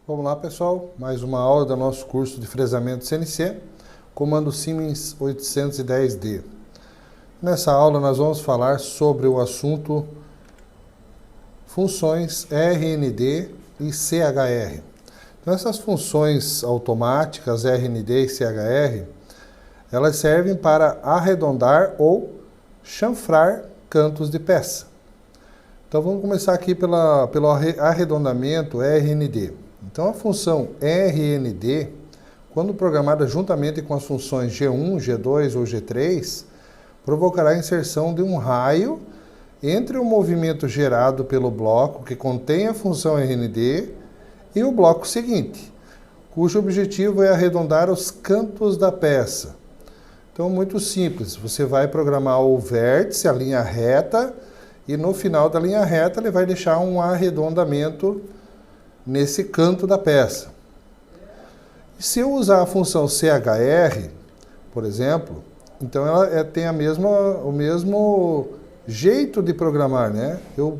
Vamos lá, pessoal, mais uma aula do nosso curso de fresamento CNC, comando Siemens 810D. Nessa aula nós vamos falar sobre o assunto funções RND e CHR. Então essas funções automáticas RND e CHR, elas servem para arredondar ou chanfrar cantos de peça. Então vamos começar aqui pelo arredondamento RND. Então a função RND, quando programada juntamente com as funções G1, G2 ou G3, provocará a inserção de um raio entre o movimento gerado pelo bloco que contém a função RND e o bloco seguinte, cujo objetivo é arredondar os cantos da peça. Então muito simples, você vai programar o vértice, a linha reta, e no final da linha reta ele vai deixar um arredondamento nesse canto da peça. E se eu usar a função CHR, por exemplo, então ela tem o mesmo jeito de programar, né? Eu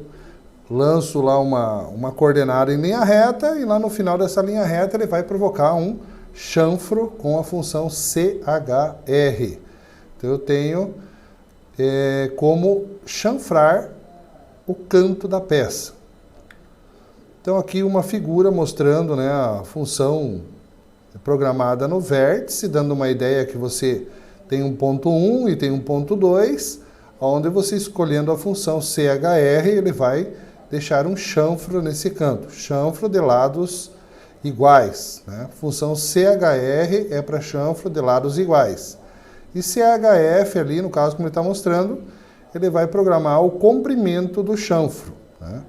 lanço lá uma coordenada em linha reta e lá no final dessa linha reta ele vai provocar um chanfro com a função CHR. Então eu tenho como chanfrar o canto da peça. Então aqui uma figura mostrando, né, a função programada no vértice, dando uma ideia que você tem um ponto 1 e tem um ponto 2, onde você escolhendo a função CHR, ele vai deixar um chanfro nesse canto, chanfro de lados iguais, né? Função CHR é para chanfro de lados iguais. E CHF ali, no caso como ele está mostrando, ele vai programar o comprimento do chanfro, né?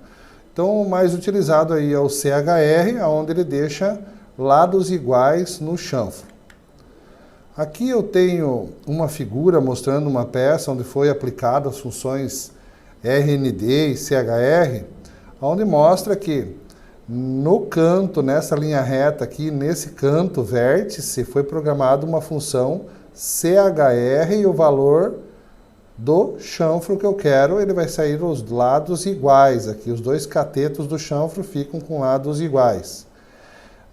Então, o mais utilizado aí é o CHR, onde ele deixa lados iguais no chanfro. Aqui eu tenho uma figura mostrando uma peça onde foi aplicada as funções RND e CHR, onde mostra que no canto, nessa linha reta aqui, nesse canto vértice, foi programada uma função CHR e o valor do chanfro que eu quero, ele vai sair os lados iguais aqui, os dois catetos do chanfro ficam com lados iguais.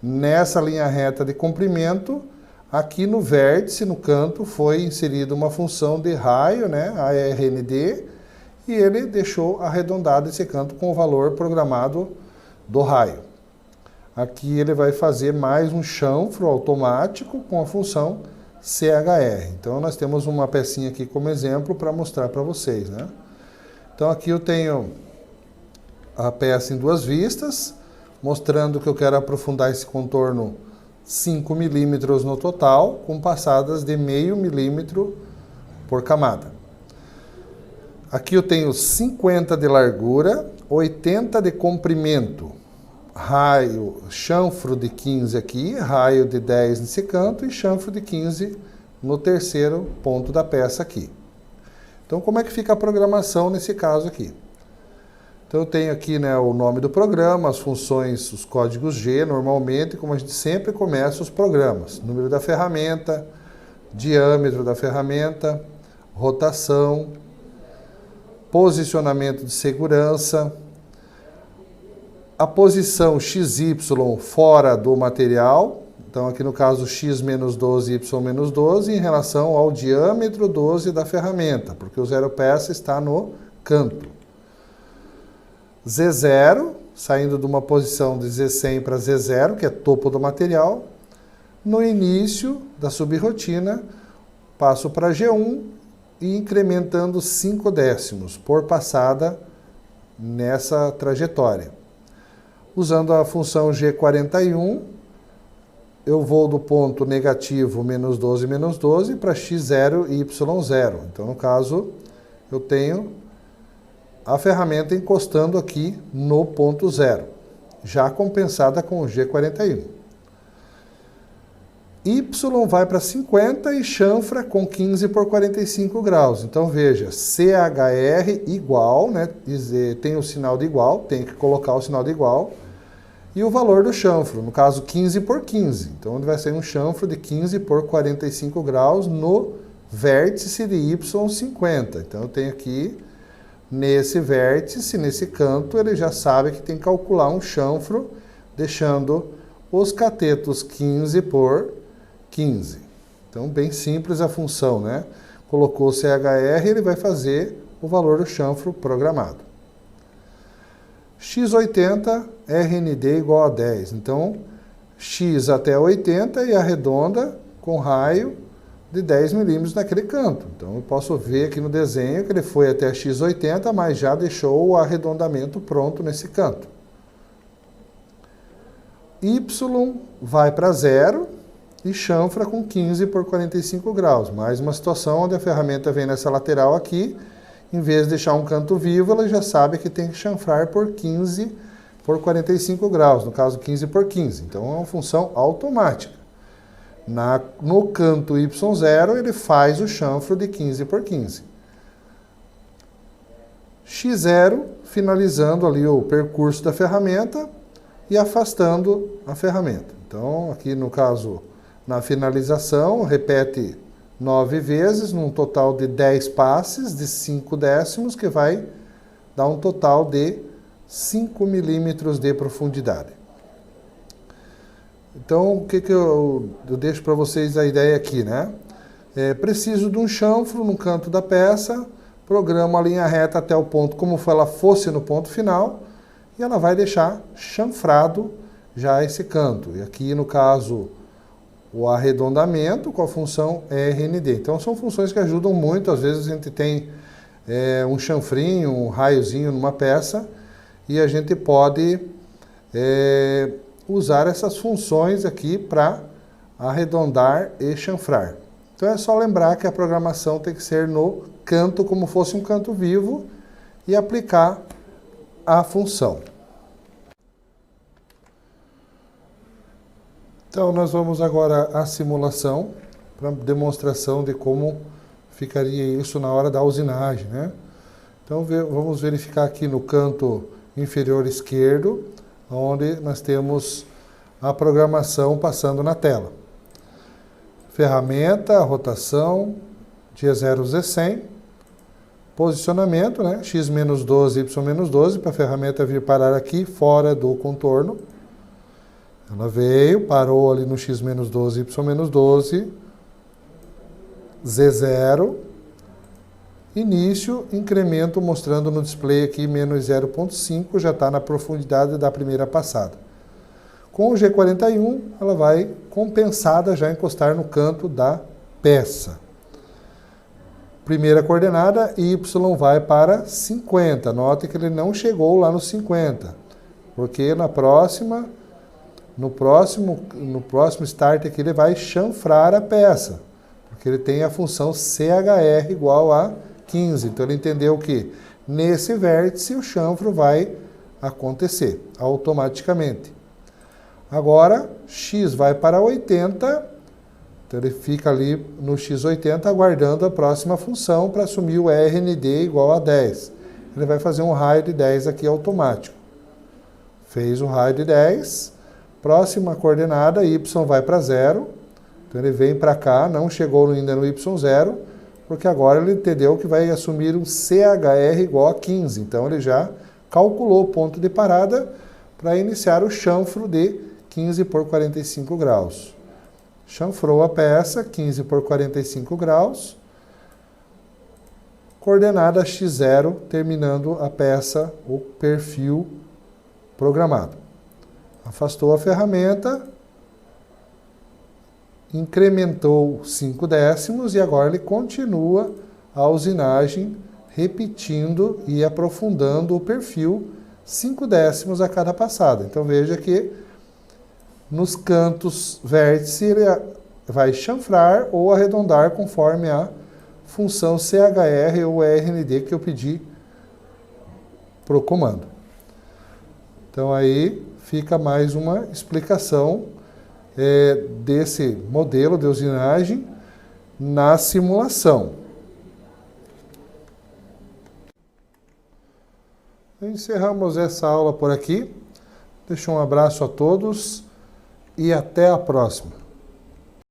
Nessa linha reta de comprimento, aqui no vértice, no canto, foi inserida uma função de raio, né, ARND, e ele deixou arredondado esse canto com o valor programado do raio. Aqui ele vai fazer mais um chanfro automático com a função CHR. Então nós temos uma pecinha aqui como exemplo para mostrar para vocês, né? Então aqui eu tenho a peça em duas vistas, mostrando que eu quero aprofundar esse contorno 5 milímetros no total, com passadas de meio milímetro por camada. Aqui eu tenho 50 de largura, 80 de comprimento, raio, chanfro de 15 aqui, raio de 10 nesse canto e chanfro de 15 no terceiro ponto da peça aqui. Então como é que fica a programação nesse caso aqui? Então eu tenho aqui, né, o nome do programa, as funções, os códigos G, normalmente, como a gente sempre começa os programas. Número da ferramenta, diâmetro da ferramenta, rotação, posicionamento de segurança, a posição XY fora do material, então aqui no caso x menos 12, y menos 12, em relação ao diâmetro 12 da ferramenta, porque o zero peça está no canto. Z0, saindo de uma posição de Z100 para Z0, que é topo do material. No início da subrotina, passo para G1 e incrementando 5 décimos por passada nessa trajetória. Usando a função G41, eu vou do ponto negativo menos 12 para x0 e y0. Então, no caso, eu tenho a ferramenta encostando aqui no ponto 0, já compensada com o G41. Y vai para 50 e chanfra com 15 por 45 graus. Então, veja, CHR igual, né? Tem o sinal de igual, tem que colocar o sinal de igual. E o valor do chanfro, no caso 15 por 15. Então, onde vai sair um chanfro de 15 por 45 graus no vértice de Y50. Então, eu tenho aqui, nesse vértice, nesse canto, ele já sabe que tem que calcular um chanfro, deixando os catetos 15 por 15. Então, bem simples a função, né? Colocou o CHR, ele vai fazer o valor do chanfro programado. X80, RND igual a 10. Então, X até 80 e arredonda com raio de 10 milímetros naquele canto. Então, eu posso ver aqui no desenho que ele foi até X80, mas já deixou o arredondamento pronto nesse canto. Y vai para 0 e chanfra com 15 por 45 graus. Mais uma situação onde a ferramenta vem nessa lateral aqui, em vez de deixar um canto vivo, ela já sabe que tem que chanfrar por 15 por 45 graus, no caso 15 por 15. Então é uma função automática. No canto Y0, ele faz o chanfro de 15 por 15. X0, finalizando ali o percurso da ferramenta e afastando a ferramenta. Então, aqui no caso, na finalização, repete 9 vezes, num total de 10 passes de 5 décimos, que vai dar um total de 5 milímetros de profundidade. Então, o que eu deixo para vocês a ideia aqui, né? Preciso de um chanfro no canto da peça, programo a linha reta até o ponto como se ela fosse no ponto final, e ela vai deixar chanfrado já esse canto. E aqui, no caso, o arredondamento com a função RND. Então, são funções que ajudam muito. Às vezes a gente tem um chanfrinho, um raiozinho numa peça, e a gente pode usar essas funções aqui para arredondar e chanfrar. Então, é só lembrar que a programação tem que ser no canto, como fosse um canto vivo, e aplicar a função. Então, nós vamos agora à simulação, para demonstração de como ficaria isso na hora da usinagem, né? Então, vamos verificar aqui no canto inferior esquerdo, onde nós temos a programação passando na tela. Ferramenta, rotação, dia 0, Z100, posicionamento, né? X-12, Y-12, para a ferramenta vir parar aqui, fora do contorno. Ela veio, parou ali no X-12, Y-12, Z0, início, incremento mostrando no display aqui menos 0,5, já está na profundidade da primeira passada. Com o G41, ela vai compensada já encostar no canto da peça. Primeira coordenada, Y vai para 50. Note que ele não chegou lá no 50, porque no próximo start aqui ele vai chanfrar a peça, porque ele tem a função CHR igual a 15. Então ele entendeu que nesse vértice o chanfro vai acontecer automaticamente. Agora, X vai para 80, então ele fica ali no X80 aguardando a próxima função para assumir o RND igual a 10. Ele vai fazer um raio de 10 aqui automático. Fez o raio de 10, próxima coordenada, Y vai para 0, então ele vem para cá, não chegou ainda no Y0, porque agora ele entendeu que vai assumir um CHR igual a 15, então ele já calculou o ponto de parada para iniciar o chanfro de 15 por 45 graus. Chanfrou a peça, 15 por 45 graus, coordenada X0, terminando a peça, o perfil programado. Afastou a ferramenta, incrementou 5 décimos e agora ele continua a usinagem, repetindo e aprofundando o perfil 5 décimos a cada passada. Então veja que nos cantos vértice ele vai chanfrar ou arredondar conforme a função CHR ou RND que eu pedi para o comando. Então aí fica mais uma explicação desse modelo de usinagem na simulação. Encerramos essa aula por aqui. Deixo um abraço a todos e até a próxima.